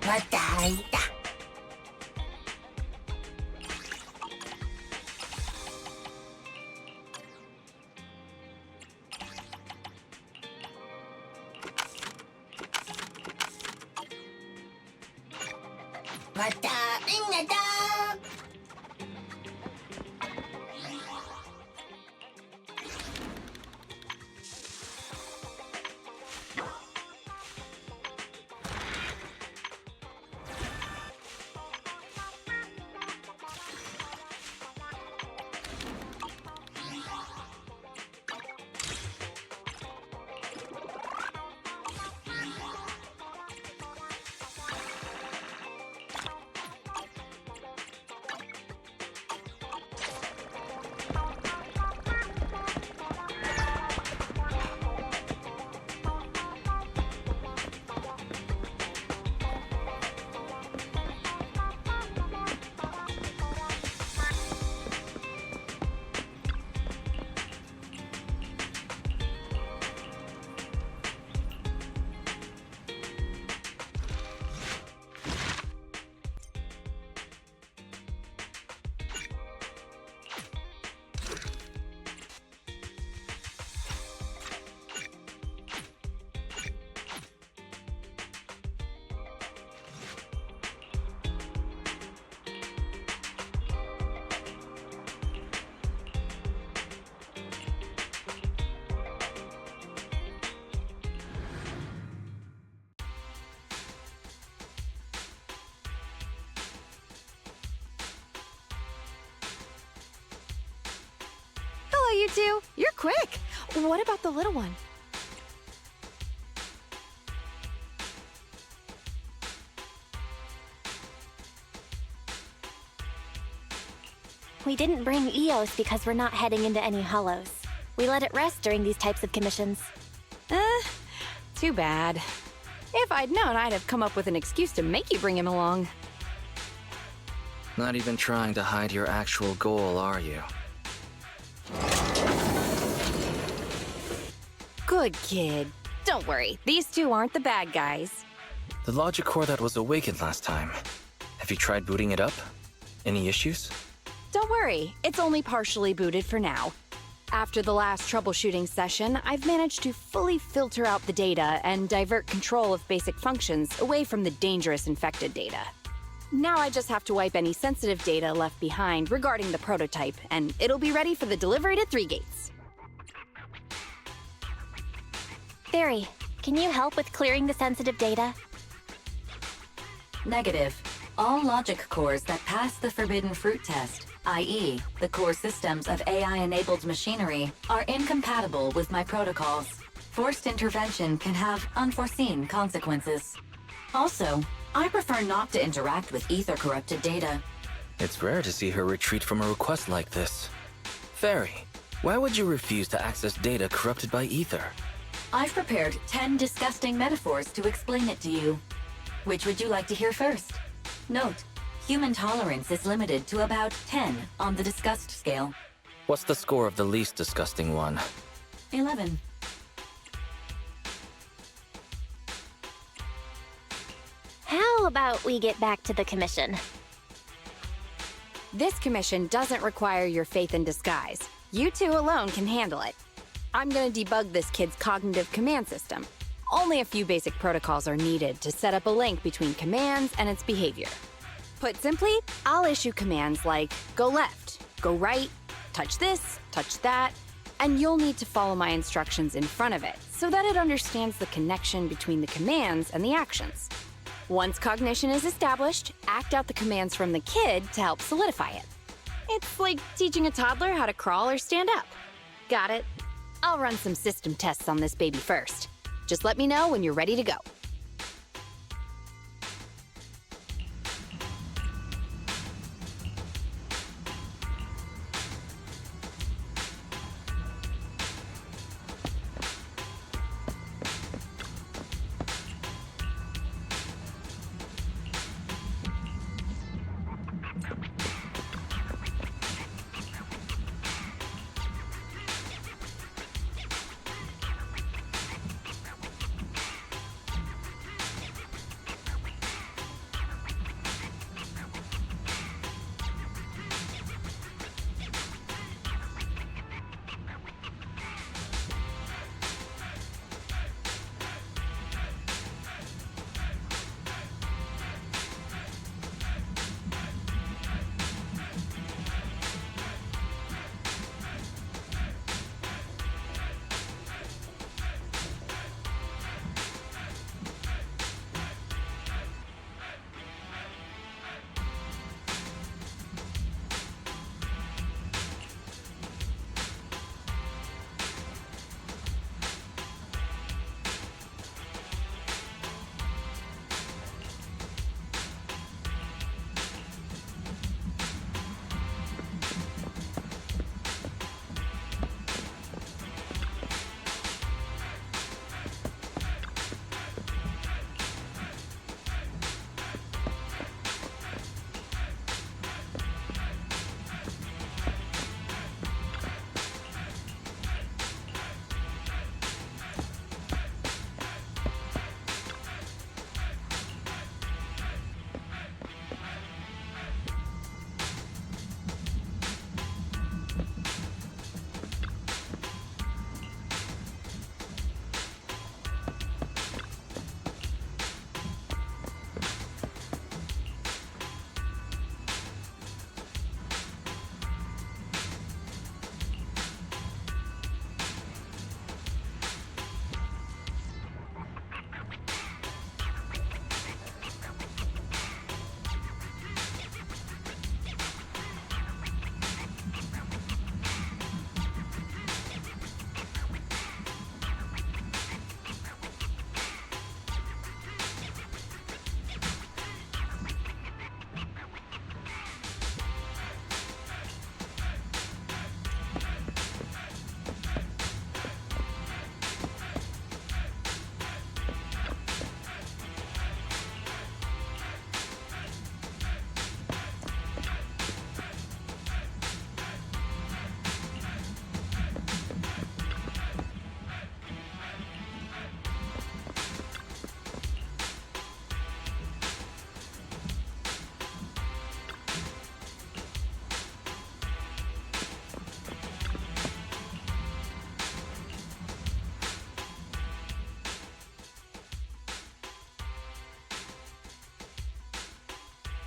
叩いた。またみんなだ。Hello, you two. You're quick. What about the little one? We didn't bring EOS because we're not heading into any hollows. We let it rest during these types of commissions. Too bad. If I'd known, I'd have come up with an excuse to make you bring him along. Not even trying to hide your actual goal, are you? Good kid. Don't worry, these two aren't the bad guys. The logic core that was awakened last time. Have you tried booting it up? Any issues? Don't worry, it's only partially booted for now. After the last troubleshooting session, I've managed to fully filter out the data and divert control of basic functions away from the dangerous infected data. Now I just have to wipe any sensitive data left behind regarding the prototype, and it'll be ready for the delivery to 3 Gates. Barry, can you help with clearing the sensitive data? Negative. All logic cores that pass the Forbidden Fruit test, i.e., the core systems of AI-enabled machinery, are incompatible with my protocols. Forced intervention can have unforeseen consequences. Also, I prefer not to interact with ether-corrupted data. It's rare to see her retreat from a request like this. Fairy, why would you refuse to access data corrupted by ether? I've prepared 10 disgusting metaphors to explain it to you. Which would you like to hear first? Note, human tolerance is limited to about 10 on the disgust scale. What's the score of the least disgusting one? 11. How about we get back to the commission? This commission doesn't require your faith in disguise. You two alone can handle it. I'm gonna debug this kid's cognitive command system. Only a few basic protocols are needed to set up a link between commands and its behavior. Put simply, I'll issue commands like go left, go right, touch this, touch that, and you'll need to follow my instructions in front of it so that it understands the connection between the commands and the actions. Once cognition is established, act out the commands from the kid to help solidify it. It's like teaching a toddler how to crawl or stand up. Got it? I'll run some system tests on this baby first. Just let me know when you're ready to go.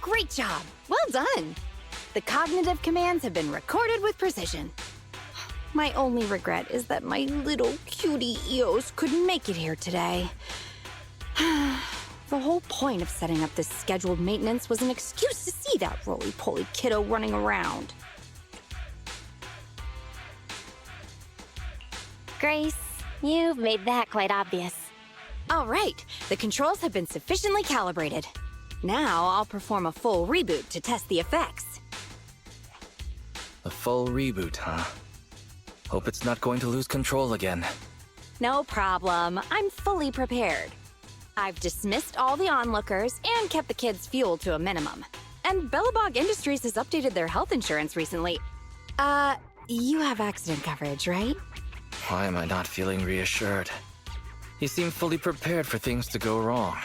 Great job! Well done! The cognitive commands have been recorded with precision. My only regret is that my little cutie Eos couldn't make it here today. The whole point of setting up this scheduled maintenance was an excuse to see that roly-poly kiddo running around. Grace, you've made that quite obvious. All right, the controls have been sufficiently calibrated. Now I'll perform a full reboot to test the effects. A full reboot, huh? Hope it's not going to lose control again. No problem. I'm fully prepared. I've dismissed all the onlookers and kept the kids' fuel to a minimum. And Bellabog Industries has updated their health insurance recently. You have accident coverage, right? Why am I not feeling reassured? You seem fully prepared for things to go wrong.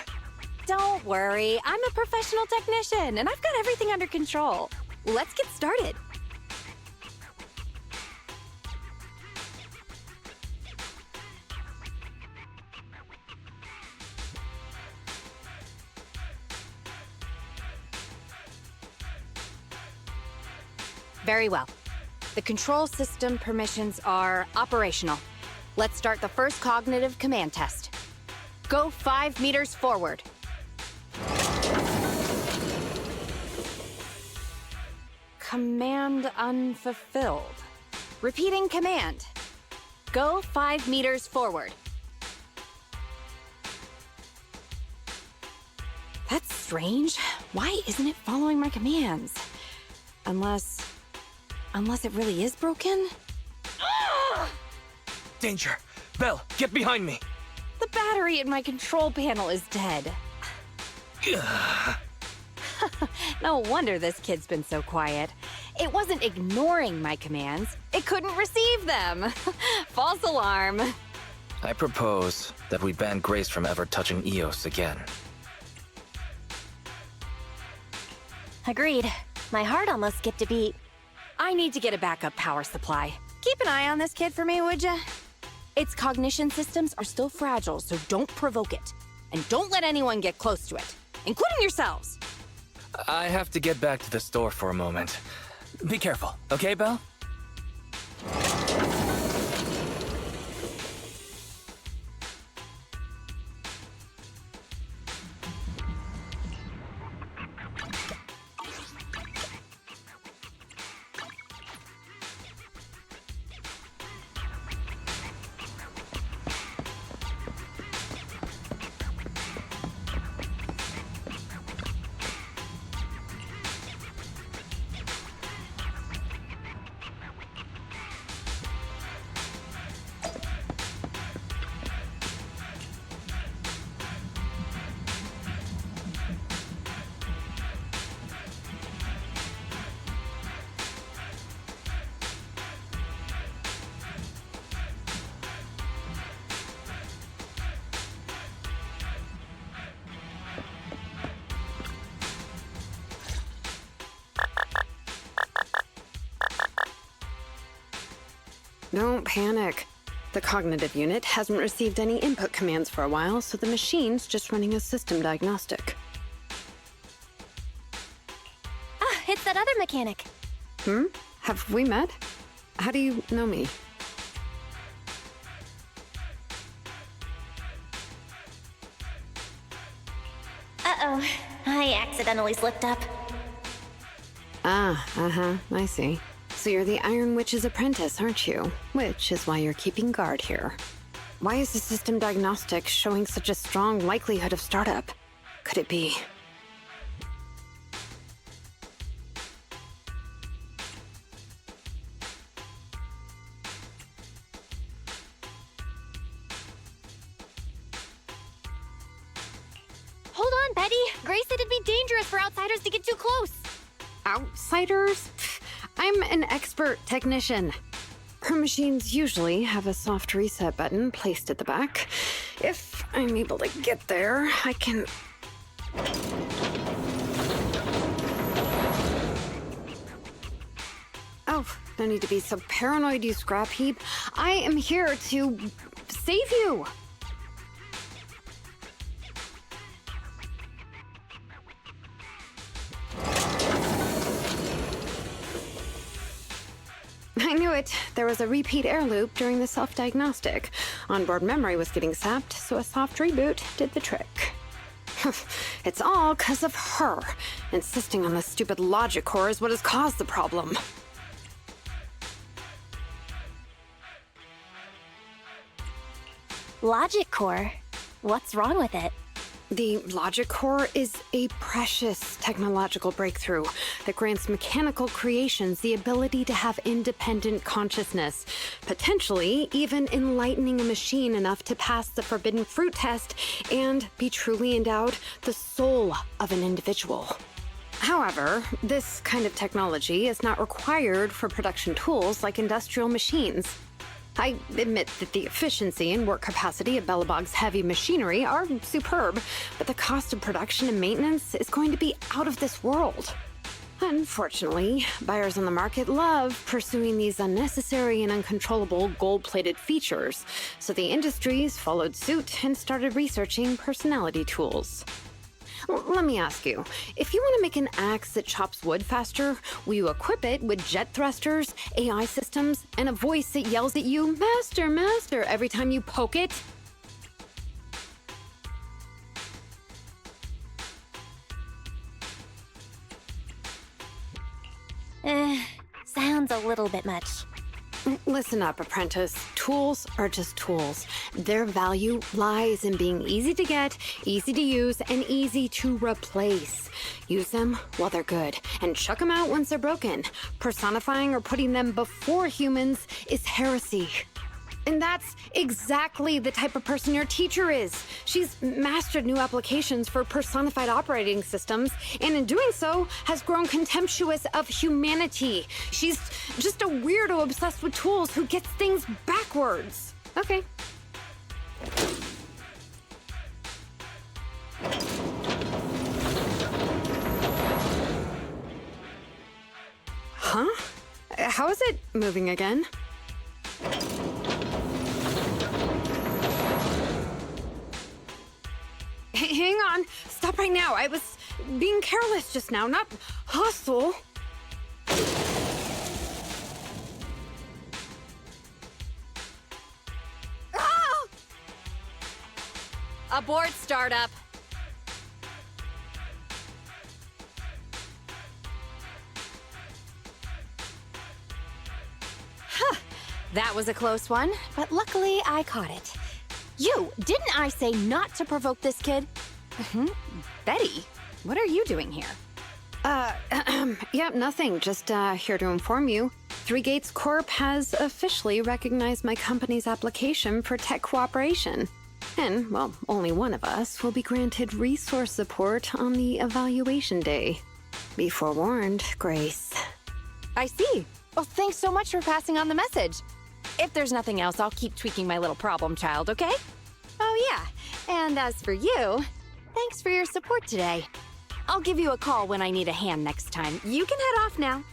Don't worry, I'm a professional technician, and I've got everything under control. Let's get started. Very well. The control system permissions are operational. Let's start the first cognitive command test. Go 5 meters forward. Command unfulfilled. Repeating command. Go 5 meters forward. That's strange. Why isn't it following my commands? Unless it really is broken? Danger! Belle, get behind me! The battery in my control panel is dead. No wonder this kid's been so quiet. It wasn't ignoring my commands. It couldn't receive them. False alarm. I propose that we ban Grace from ever touching Eos again. Agreed. My heart almost skipped a beat. I need to get a backup power supply. Keep an eye on this kid for me, would ya? Its cognition systems are still fragile, so don't provoke it. And don't let anyone get close to it, including yourselves. I have to get back to the store for a moment. Be careful, okay, Belle? Don't panic. The cognitive unit hasn't received any input commands for a while, so the machine's just running a system diagnostic. Ah, it's that other mechanic. Have we met? How do you know me? Uh-oh. I accidentally slipped up. I see. So you're the Iron Witch's apprentice, aren't you? Which is why you're keeping guard here. Why is the system diagnostic showing such a strong likelihood of startup? Could it be... Hold on, Betty. Grace said it'd be dangerous for outsiders to get too close. Outsiders? Pfft, I'm an expert technician. Her machines usually have a soft reset button placed at the back. If I'm able to get there, I can... Oh, no need to be so paranoid, you scrap heap. I am here to save you. it, there was a repeat air loop during the self-diagnostic. Onboard memory was getting sapped, so a soft reboot did the trick. It's all 'cause of her. Insisting on the stupid logic core is what has caused the problem. Logic core? What's wrong with it? The logic core is a precious technological breakthrough that grants mechanical creations the ability to have independent consciousness, potentially even enlightening a machine enough to pass the forbidden fruit test and be truly endowed the soul of an individual. However, this kind of technology is not required for production tools like industrial machines. I admit that the efficiency and work capacity of Belobog's heavy machinery are superb, but the cost of production and maintenance is going to be out of this world. Unfortunately, buyers on the market love pursuing these unnecessary and uncontrollable gold-plated features, so the industries followed suit and started researching personality tools. Let me ask you, if you want to make an axe that chops wood faster, will you equip it with jet thrusters, AI systems, and a voice that yells at you, "Master, Master," every time you poke it? Sounds a little bit much. Listen up, apprentice. Tools are just tools. Their value lies in being easy to get, easy to use, and easy to replace. Use them while they're good, and chuck them out once they're broken. Personifying or putting them before humans is heresy. And that's exactly the type of person your teacher is. She's mastered new applications for personified operating systems, and in doing so, has grown contemptuous of humanity. She's just a weirdo obsessed with tools who gets things backwards. Okay. Huh? How is it moving again? Hang on. Stop right now. I was being careless just now, not hostile. Ah! Abort startup. Huh. That was a close one, but luckily I caught it. Didn't I say not to provoke this kid? Betty, what are you doing here? Yeah, nothing. Just here to inform you. Three Gates Corp has officially recognized my company's application for tech cooperation. And, well, only one of us will be granted resource support on the evaluation day. Be forewarned, Grace. I see. Well, thanks so much for passing on the message. If there's nothing else, I'll keep tweaking my little problem child, okay? Oh, yeah. And as for you, thanks for your support today. I'll give you a call when I need a hand next time. You can head off now.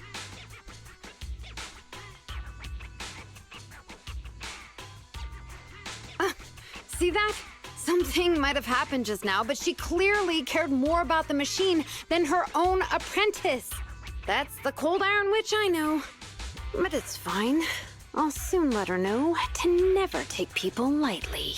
See that? Something might have happened just now, but she clearly cared more about the machine than her own apprentice. That's the cold iron witch I know. But it's fine. I'll soon let her know to never take people lightly.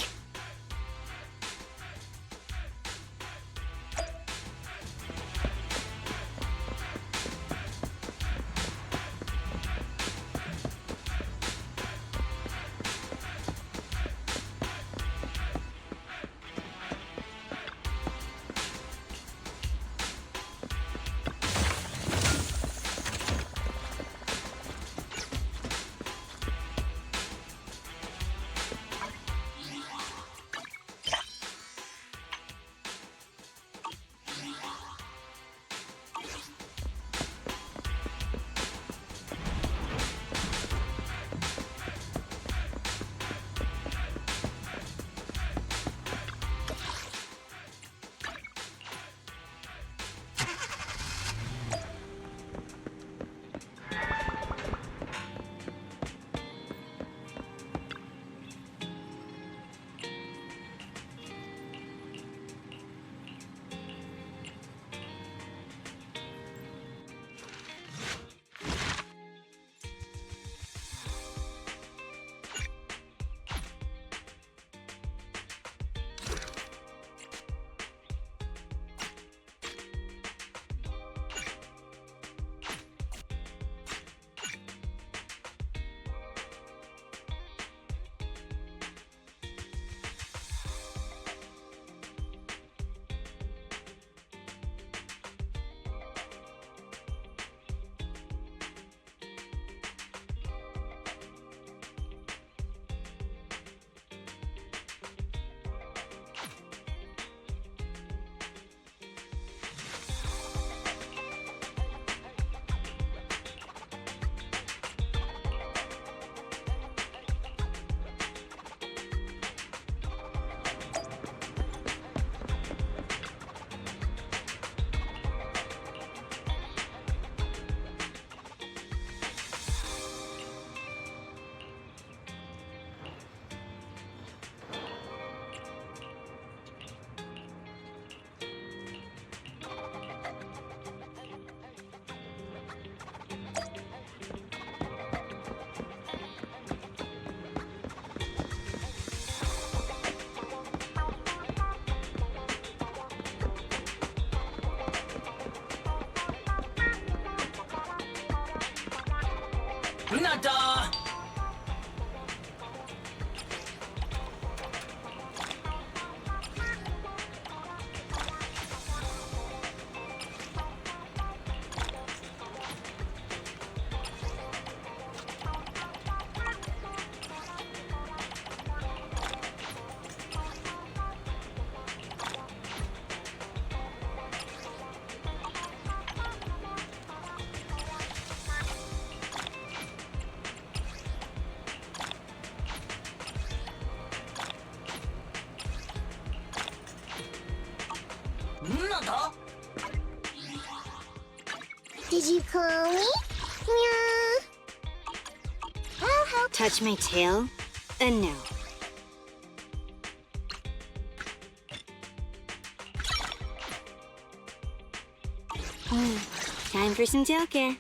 Nada! Nada? Did you call me? Meow. I'll help. Touch my tail? No. Time for some tail care.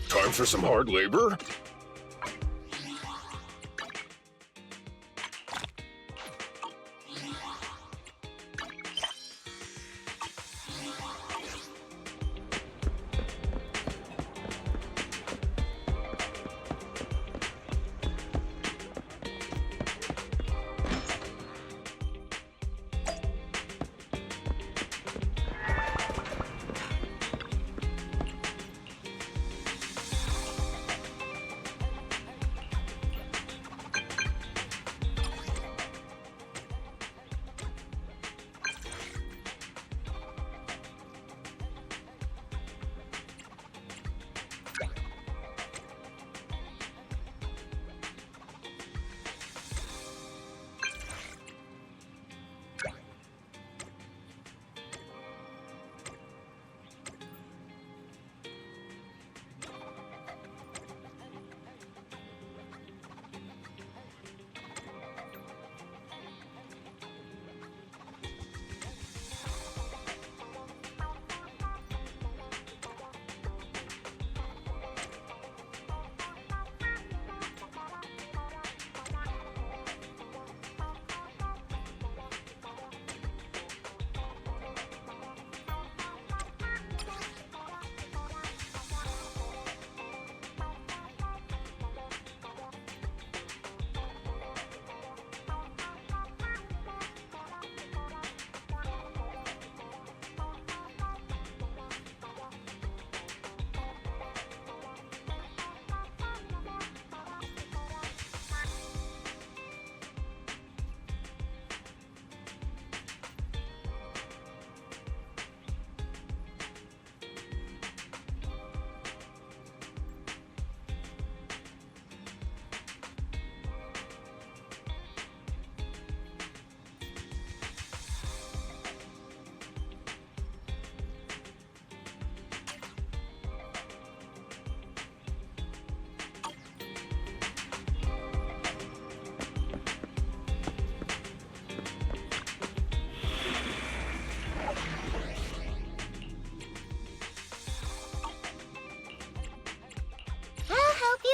Time for some hard labor?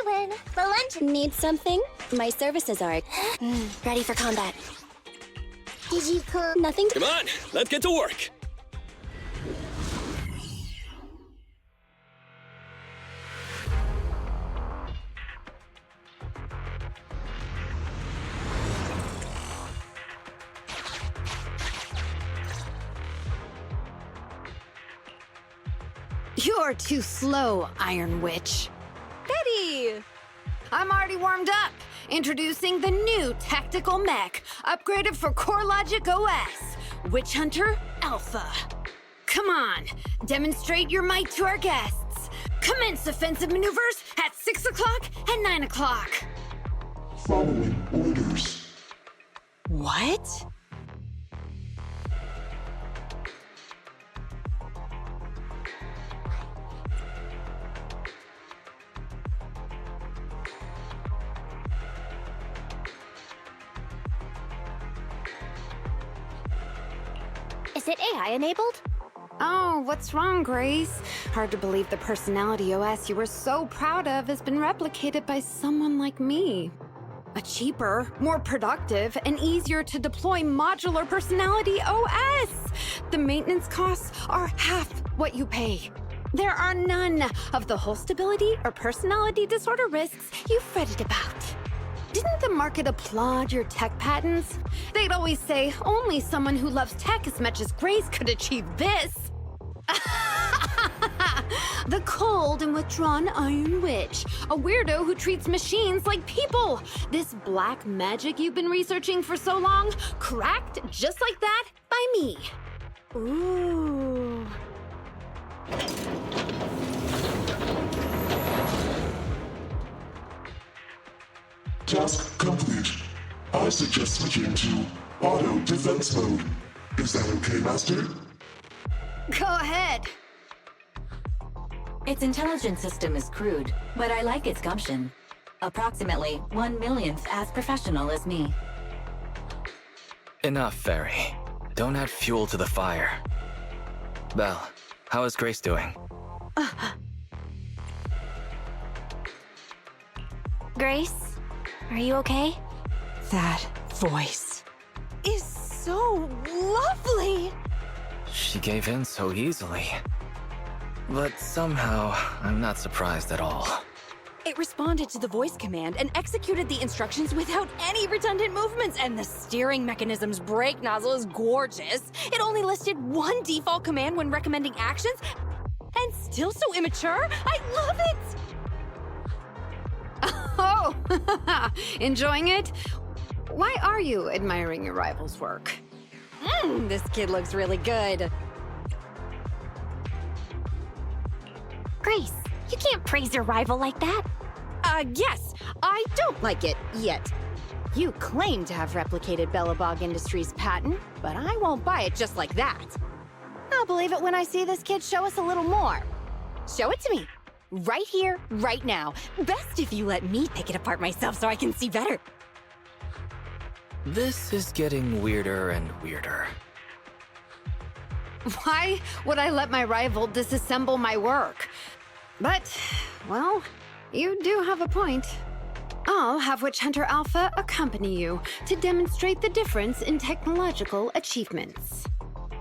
win. For lunch. Need something? My services are ready for combat. Did you call? Nothing. Come on, let's get to work. You're too slow, Iron Witch. Betty! I'm already warmed up. Introducing the new tactical mech, upgraded for CoreLogic OS, Witch Hunter Alpha. Come on, demonstrate your might to our guests. Commence offensive maneuvers at 6 o'clock and 9 o'clock. Following orders. What? Is it AI enabled? Oh, what's wrong, Grace? Hard to believe the personality OS you were so proud of has been replicated by someone like me. A cheaper, more productive, and easier to deploy modular personality OS! The maintenance costs are half what you pay. There are none of the whole stability or personality disorder risks you fretted about. Didn't the market applaud your tech patents? They'd always say only someone who loves tech as much as Grace could achieve this. The cold and withdrawn Iron Witch, a weirdo who treats machines like people. This black magic you've been researching for so long, cracked just like that by me. Ooh. Task complete. I suggest switching to auto defense mode. Is that okay, Master? Go ahead. Its intelligence system is crude, but I like its gumption. Approximately 1/1,000th as professional as me. Enough, Fairy. Don't add fuel to the fire. Belle, how is Grace doing? Grace, are you okay? That voice is so lovely! She gave in so easily. But somehow, I'm not surprised at all. It responded to the voice command and executed the instructions without any redundant movements, and the steering mechanism's brake nozzle is gorgeous. It only listed one default command when recommending actions, and still so immature. I love it! Oh, enjoying it? Why are you admiring your rival's work? This kid looks really good. Grace, you can't praise your rival like that. Yes, I don't like it yet. You claim to have replicated Bellabog Industries' patent, but I won't buy it just like that. I'll believe it when I see this kid show us a little more. Show it to me. Right here, right now. Best if you let me pick it apart myself so I can see better. This is getting weirder and weirder. Why would I let my rival disassemble my work? But, well, you do have a point. I'll have Witch Hunter Alpha accompany you to demonstrate the difference in technological achievements.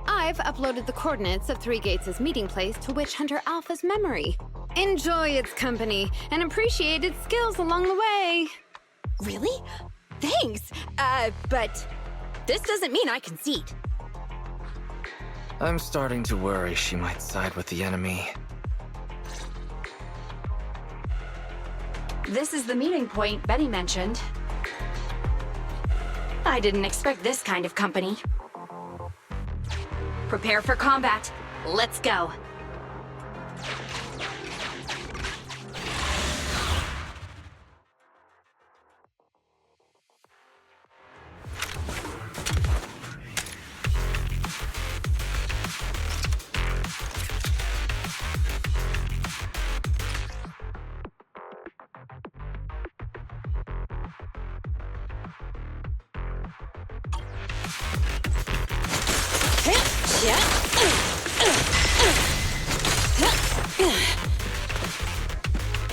I've uploaded the coordinates of Three Gates' meeting place to Witch Hunter Alpha's memory. Enjoy its company and appreciate its skills along the way. Really? Thanks. But this doesn't mean I concede. I'm starting to worry she might side with the enemy. This is the meeting point Betty mentioned. I didn't expect this kind of company. Prepare for combat. Let's go.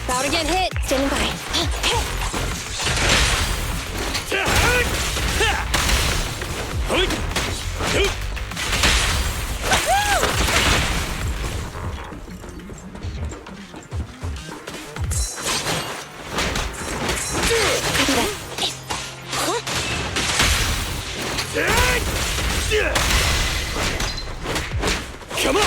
About to get hit. Standing by. Come on!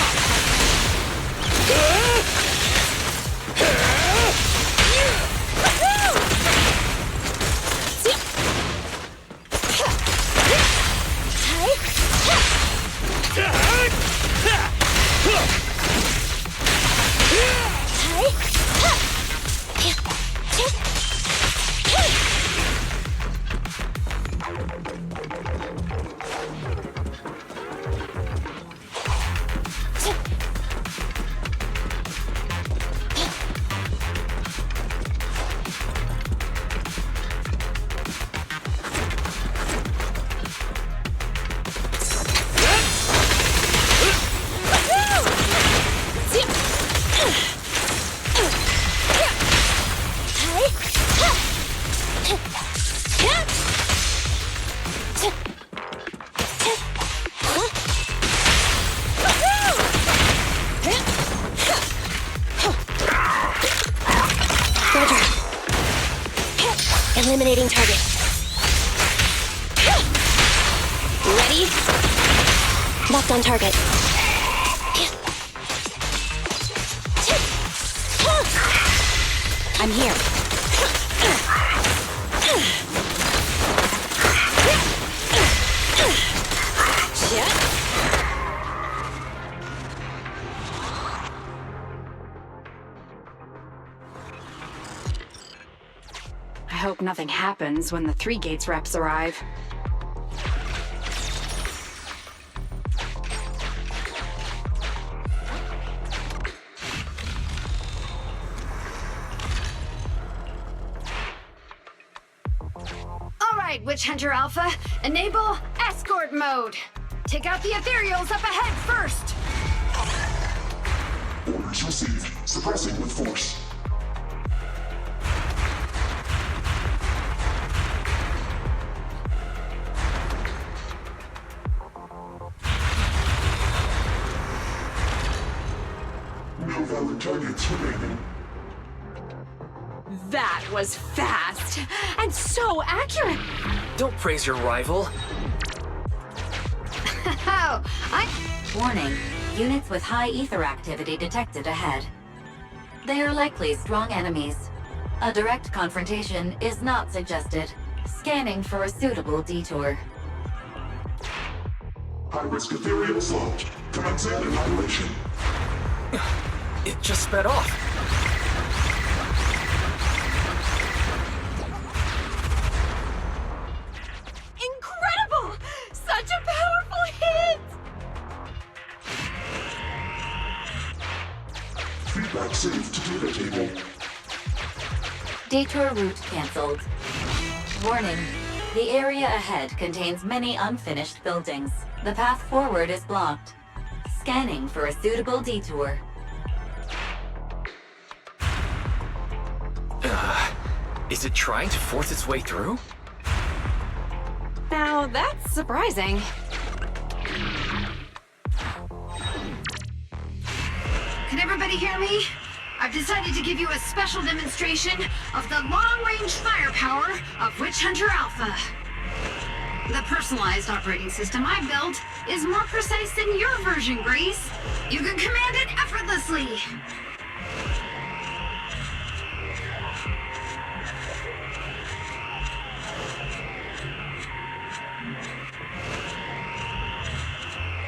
Eliminating target. Ready? Locked on target. I'm here. I hope nothing happens when the 3 Gates reps arrive. All right, Witch Hunter Alpha, enable escort mode. Take out the ethereals up ahead first. Orders received. Suppressing with force. No valid targets remaining. That was fast and so accurate. Don't praise your rival. Oh, Warning, units with high ether activity detected ahead. They are likely strong enemies. A direct confrontation is not suggested. Scanning for a suitable detour. High-risk ethereals launched. Commencing annihilation. It just sped off. Incredible! Such a powerful hit! Feedback saved to data table. Detour route cancelled. Warning, the area ahead contains many unfinished buildings. The path forward is blocked. Scanning for a suitable detour. Is it trying to force its way through? Now that's surprising. Can everybody hear me? I've decided to give you a special demonstration of the long-range firepower of Witch Hunter Alpha. The personalized operating system I built is more precise than your version, Grace. You can command it effortlessly.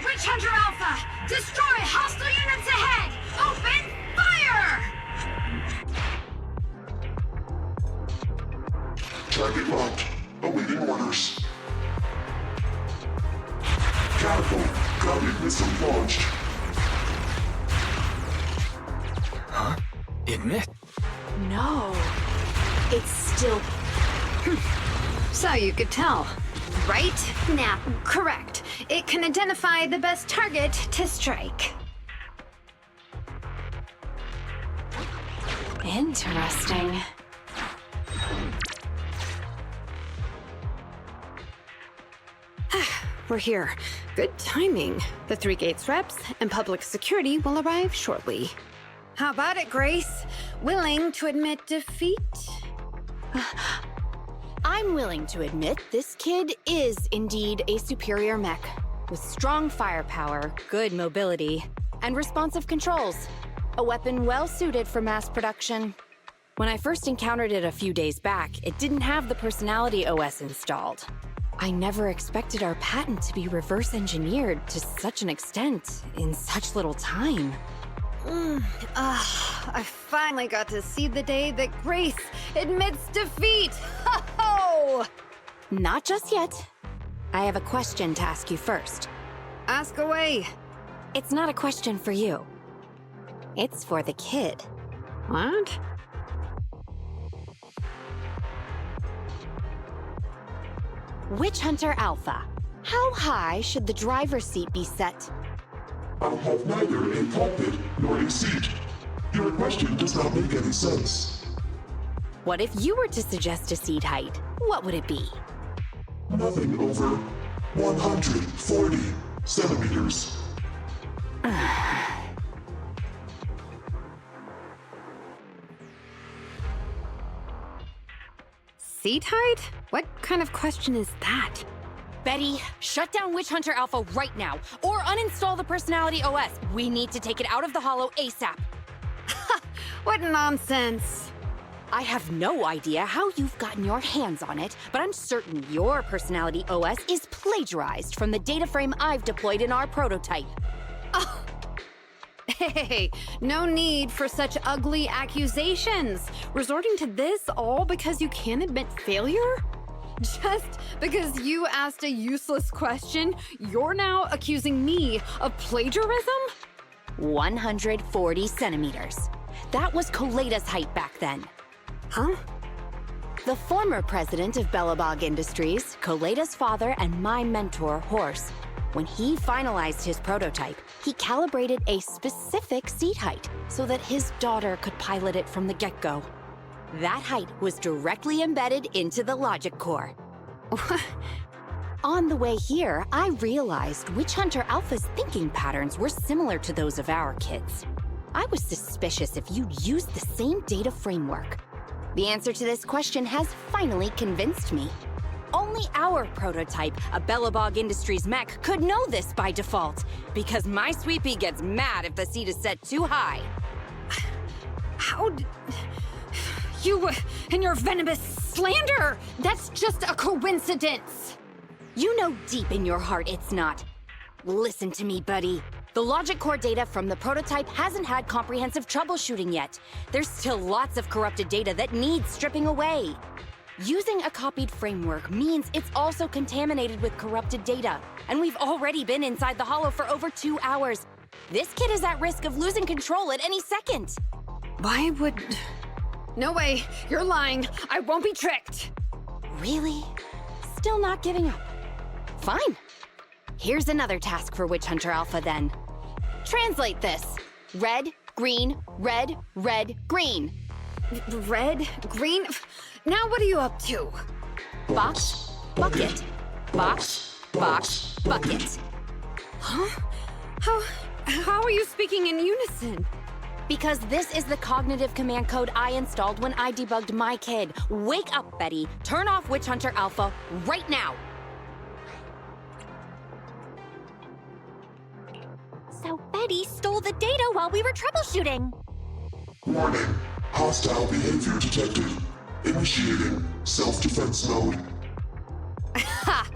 Witch Hunter Alpha, destroy hostile units ahead! Open fire! Target locked. Awaiting orders. Catapult. Guided missile launched. Huh? Admit. No. It's still... So you could tell, right? Now, correct. It can identify the best target to strike. Interesting. we're here. Good timing. The 3 Gates reps and public security will arrive shortly. How about it, Grace? Willing to admit defeat? I'm willing to admit this kid is indeed a superior mech, with strong firepower, good mobility, and responsive controls. A weapon well suited for mass production. When I first encountered it a few days back, it didn't have the personality OS installed. I never expected our patent to be reverse engineered to such an extent in such little time. I finally got to see the day that Grace admits defeat! Ho-ho! Not just yet. I have a question to ask you first. Ask away. It's not a question for you. It's for the kid. What? Witch Hunter Alpha. How high should the driver's seat be set? I have neither a pulpit nor a seat. Your question does not make any sense. What if you were to suggest a seat height? What would it be? Nothing over 140 centimeters. Seat height? What kind of question is that? Betty, shut down Witch Hunter Alpha right now, or uninstall the Personality OS. We need to take it out of the Holo ASAP. What nonsense! I have no idea how you've gotten your hands on it, but I'm certain your Personality OS is plagiarized from the data frame I've deployed in our prototype. Oh. Hey, no need for such ugly accusations. Resorting to this all because you can't admit failure? Just because you asked a useless question, you're now accusing me of plagiarism? 140 centimeters. That was Koleda's height back then. Huh? The former president of Bellabog Industries, Koleda's father, and my mentor, Horse, when he finalized his prototype, he calibrated a specific seat height so that his daughter could pilot it from the get-go. That height was directly embedded into the logic core. On the way here, I realized Witch Hunter Alpha's thinking patterns were similar to those of our kids. I was suspicious if you'd used the same data framework. The answer to this question has finally convinced me. Only our prototype, a Bellabog Industries mech, could know this by default, because my sweet pea gets mad if the seat is set too high. How did... You and your venomous slander! That's just a coincidence! You know deep in your heart it's not. Listen to me, buddy. The logic core data from the prototype hasn't had comprehensive troubleshooting yet. There's still lots of corrupted data that needs stripping away. Using a copied framework means it's also contaminated with corrupted data, and we've already been inside the Holo for over 2 hours. This kid is at risk of losing control at any second. Why would... No way, you're lying. I won't be tricked. Really? Still not giving up? Fine. Here's another task for Witch Hunter Alpha then. Translate this. Red, green, red, red, green. Red? Green? Now what are you up to? Box, bucket. Box, box, bucket. Huh? How are you speaking in unison? Because this is the cognitive command code I installed when I debugged my kid. Wake up, Betty. Turn off Witch Hunter Alpha right now. So Betty stole the data while we were troubleshooting. Warning. Hostile behavior detected. Initiating self-defense mode. Ha!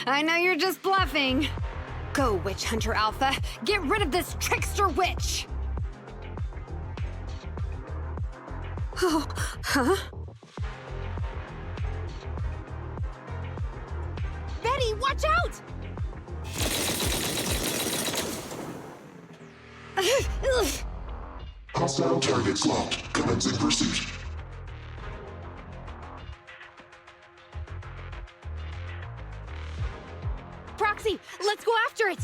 I know you're just bluffing. Go, Witch Hunter Alpha. Get rid of this trickster witch! Oh, huh? Betty, watch out! Hostile targets locked. Commencing pursuit. Proxy, let's go after it!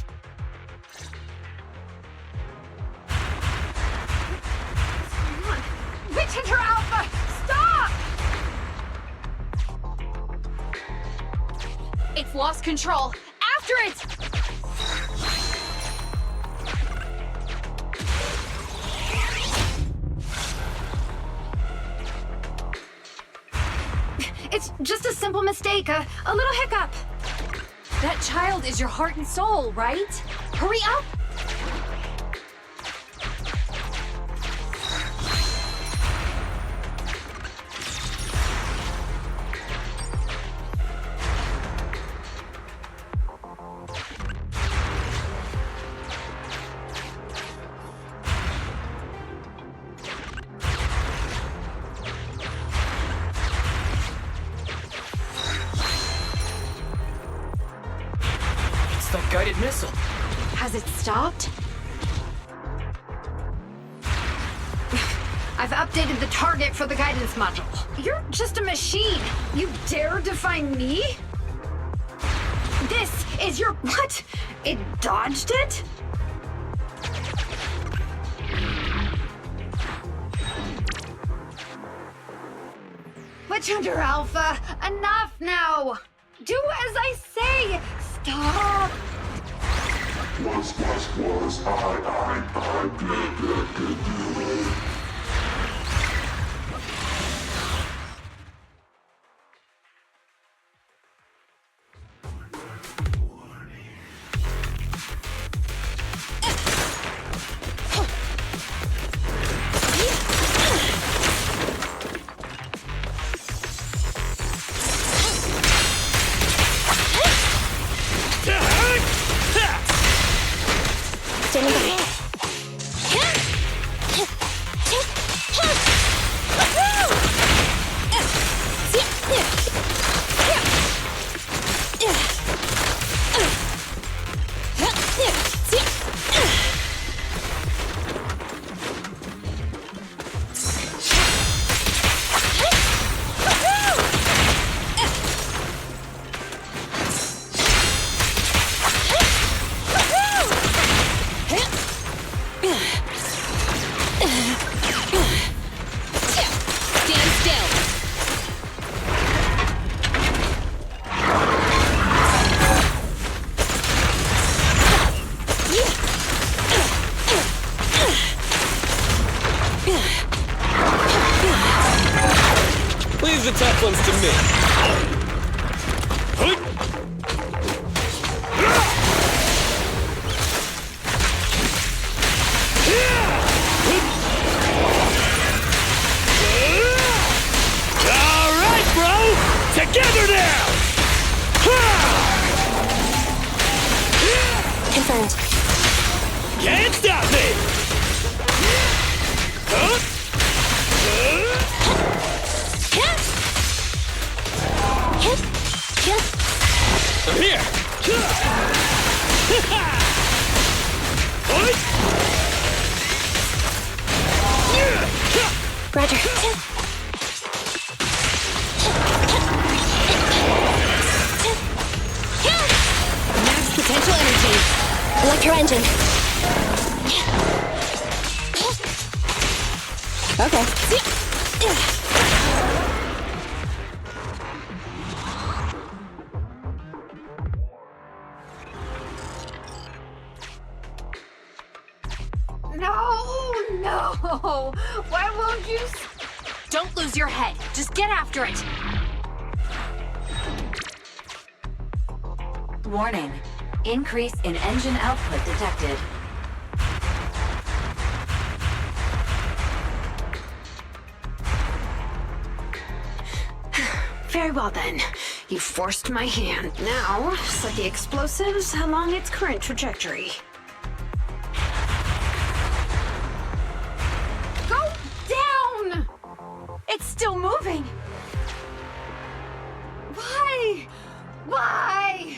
Witch Hunter Alpha, stop! It's lost control. After it! It's just a simple mistake, a little hiccup. That child is your heart and soul, right? Hurry up! That guided missile. Has it stopped? I've updated the target for the guidance module. You're just a machine. You dare defy me? This is your... What? It dodged it? Witchunder Alpha, enough now! Do as I say! Stop! Was, I, good. Standing by. Leave the tough ones to me. All right, bro! Together now! Confirmed. Can't stop me! I'm here! Roger. Max potential energy. Electro engine. Okay. No! Why won't you... Don't lose your head. Just get after it. Warning. Increase in engine output detected. Very well then. You forced my hand. Now, set the explosives along its current trajectory. Go down! It's still moving. Why? Why?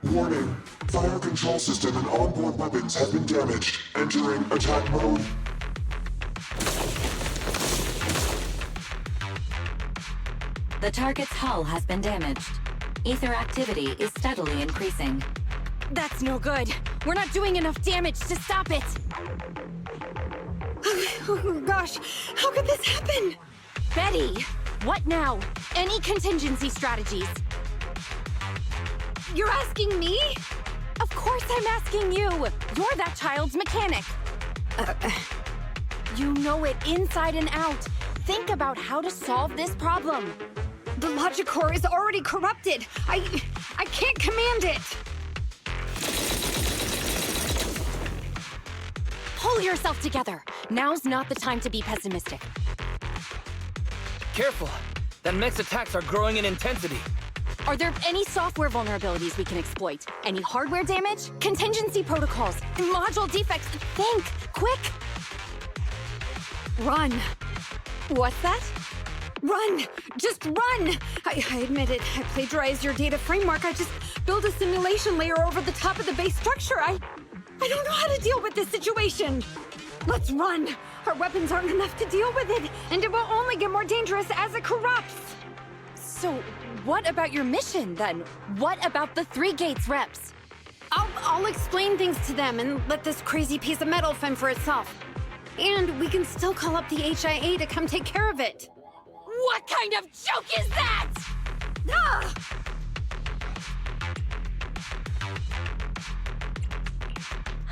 Warning. Fire control system and onboard weapons have been damaged. Entering attack mode. The target's hull has been damaged. Ether activity is steadily increasing. That's no good. We're not doing enough damage to stop it. Oh gosh, how could this happen? Betty, what now? Any contingency strategies? You're asking me? Of course I'm asking you. You're that child's mechanic. You know it inside and out. Think about how to solve this problem. The logic core is already corrupted. I can't command it. Pull yourself together. Now's not the time to be pessimistic. Careful. That mech's attacks are growing in intensity. Are there any software vulnerabilities we can exploit? Any hardware damage? Contingency protocols? Module defects? Think! Quick! Run. What's that? Run! Just run! I admit it. I plagiarized your data framework. I just built a simulation layer over the top of the base structure. I don't know how to deal with this situation. Let's run. Our weapons aren't enough to deal with it, and it will only get more dangerous as it corrupts. So, what about your mission, then? What about the 3 Gates reps? I'll explain things to them and let this crazy piece of metal fend for itself. And we can still call up the HIA to come take care of it. What kind of joke is that? Ah!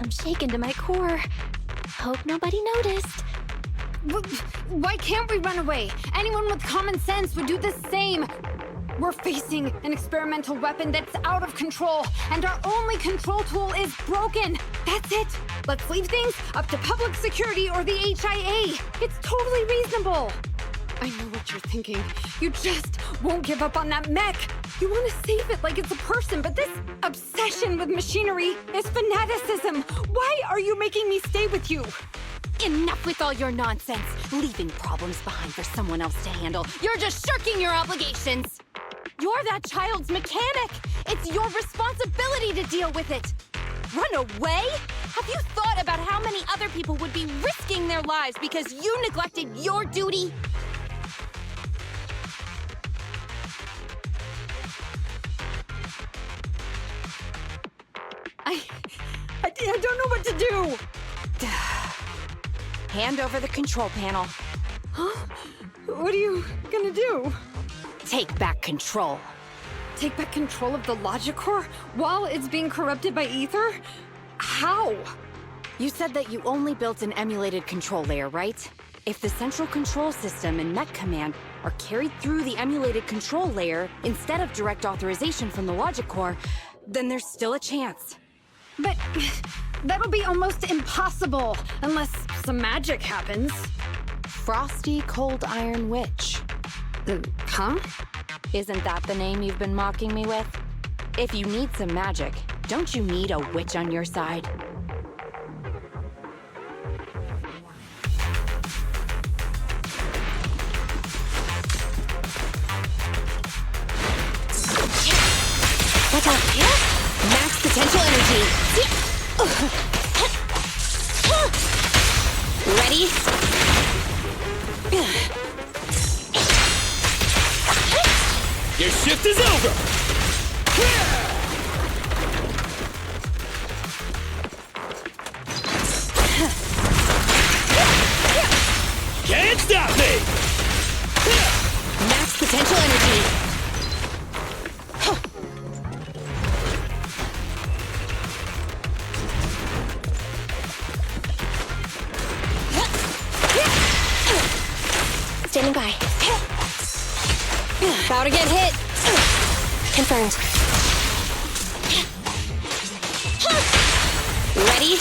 I'm shaken to my core. Hope nobody noticed. Why can't we run away? Anyone with common sense would do the same. We're facing an experimental weapon that's out of control, and our only control tool is broken. That's it. Let's leave things up to public security or the HIA. It's totally reasonable. I know what you're thinking. You just won't give up on that mech. You want to save it like it's a person, but this obsession with machinery is fanaticism. Why are you making me stay with you? Enough with all your nonsense. Leaving problems behind for someone else to handle. You're just shirking your obligations. You're that child's mechanic. It's your responsibility to deal with it. Run away? Have you thought about how many other people would be risking their lives because you neglected your duty? I don't know what to do. Hand over the control panel. Huh? What are you gonna do? Take back control. Take back control of the logic core while it's being corrupted by ether? How? You said that you only built an emulated control layer, right? If the central control system and mech command are carried through the emulated control layer instead of direct authorization from the logic core, then there's still a chance. But that'll be almost impossible unless some magic happens. Frosty Cold Iron Witch. Huh? Isn't that the name you've been mocking me with? If you need some magic, don't you need a witch on your side? Watch out. Max potential energy. Ready? Your shift is over! Can't stop me! Max potential energy. Standing by. About to get hit. Confirmed. Ready?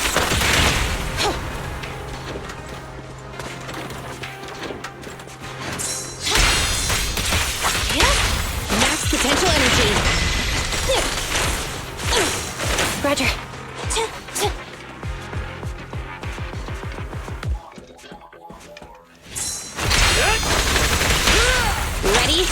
Max potential energy. Roger. Ready?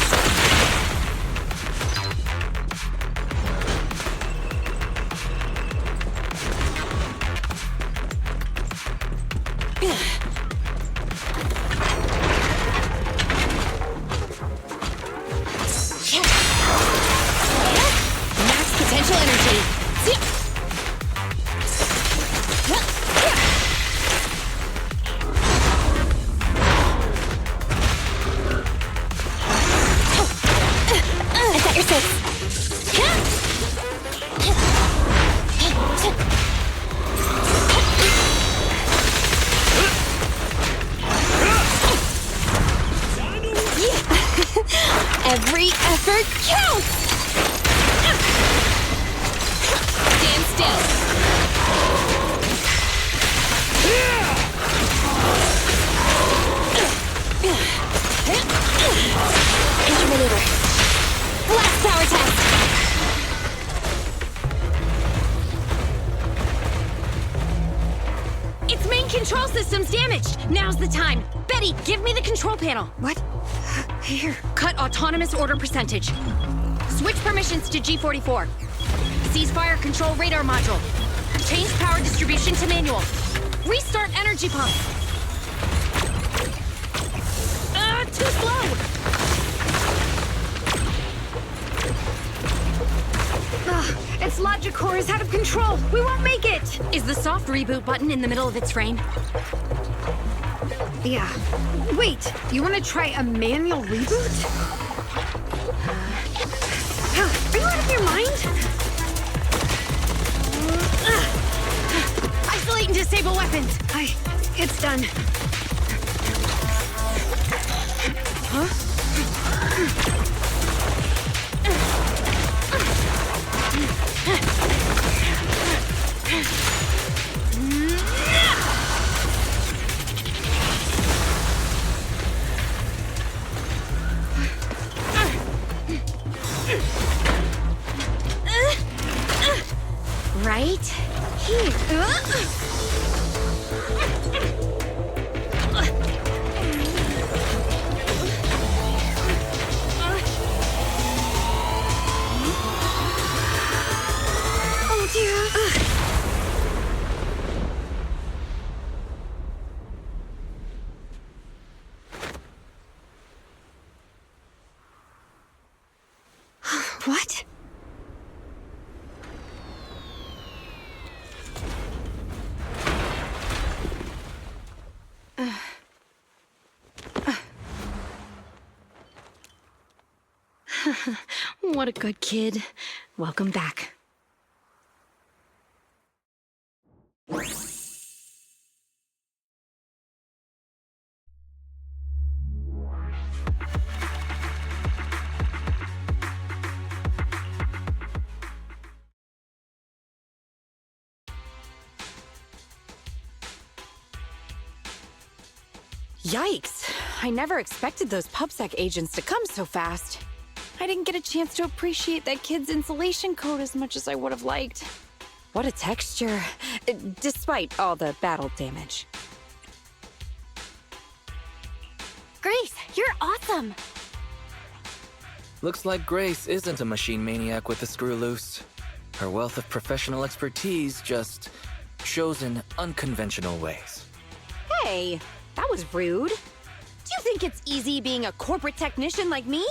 I've got your six. Every effort counts! Stand still. Intermaneuver. Last power test. Its main control system's damaged. Now's the time. Betty, give me the control panel. What? Here. Cut autonomous order percentage. Switch permissions to G44. Ceasefire control radar module. Change power distribution to manual. Restart energy pump. Too slow. Its logic core is out of control. We won't make it. Is the soft reboot button in the middle of its frame? Yeah. Wait, you want to try a manual reboot? Are you out of your mind? Isolate and disable weapons. It's done. Huh? Right here. Oh dear. What? What a good kid. Welcome back. Yikes! I never expected those PubSec agents to come so fast. I didn't get a chance to appreciate that kid's insulation coat as much as I would have liked. What a texture, despite all the battle damage. Grace, you're awesome. Looks like Grace isn't a machine maniac with the screw loose. Her wealth of professional expertise just shows in unconventional ways. Hey, that was rude. Do you think it's easy being a corporate technician like me?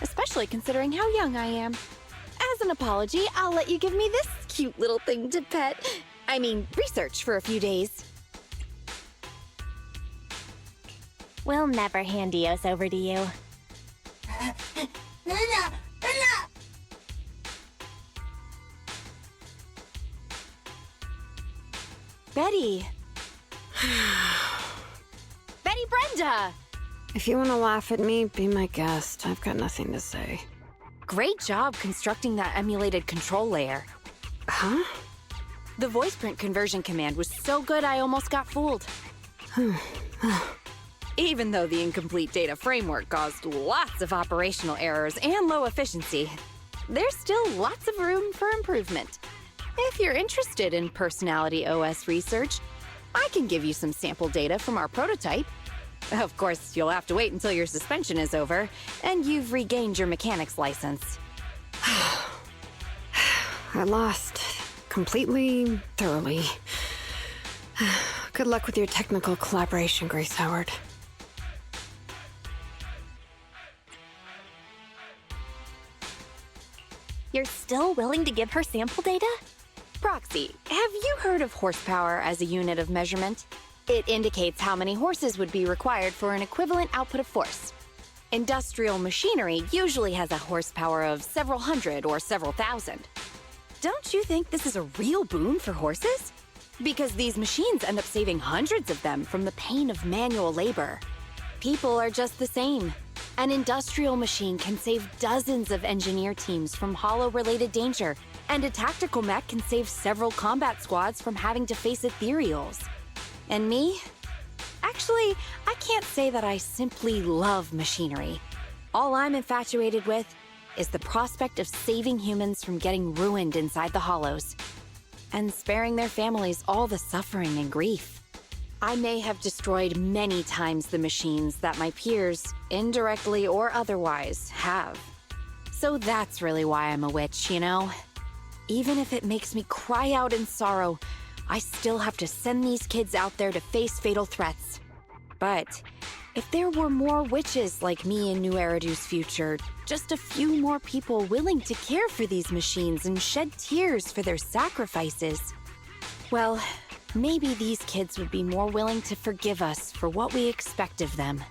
Especially considering how young I am. As an apology, I'll let you give me this cute little thing to pet. I mean, research for a few days. We'll never hand Eos over to you. Betty. Betty Brenda! If you want to laugh at me, be my guest. I've got nothing to say. Great job constructing that emulated control layer. Huh? The voice print conversion command was so good I almost got fooled. Even though the incomplete data framework caused lots of operational errors and low efficiency, there's still lots of room for improvement. If you're interested in Personality OS research, I can give you some sample data from our prototype. Of course, you'll have to wait until your suspension is over and you've regained your mechanics license. I lost. Completely, thoroughly. Good luck with your technical collaboration, Grace Howard. You're still willing to give her sample data? Proxy, have you heard of horsepower as a unit of measurement? It indicates how many horses would be required for an equivalent output of force. Industrial machinery usually has a horsepower of several hundred or several thousand. Don't you think this is a real boon for horses? Because these machines end up saving hundreds of them from the pain of manual labor. People are just the same. An industrial machine can save dozens of engineer teams from hollow-related danger, and a tactical mech can save several combat squads from having to face ethereals. And me? Actually, I can't say that I simply love machinery. All I'm infatuated with is the prospect of saving humans from getting ruined inside the hollows, and sparing their families all the suffering and grief. I may have destroyed many times the machines that my peers, indirectly or otherwise, have. So that's really why I'm a witch, you know? Even if it makes me cry out in sorrow, I still have to send these kids out there to face fatal threats. But if there were more witches like me in New Eridu's future, just a few more people willing to care for these machines and shed tears for their sacrifices, well, maybe these kids would be more willing to forgive us for what we expect of them.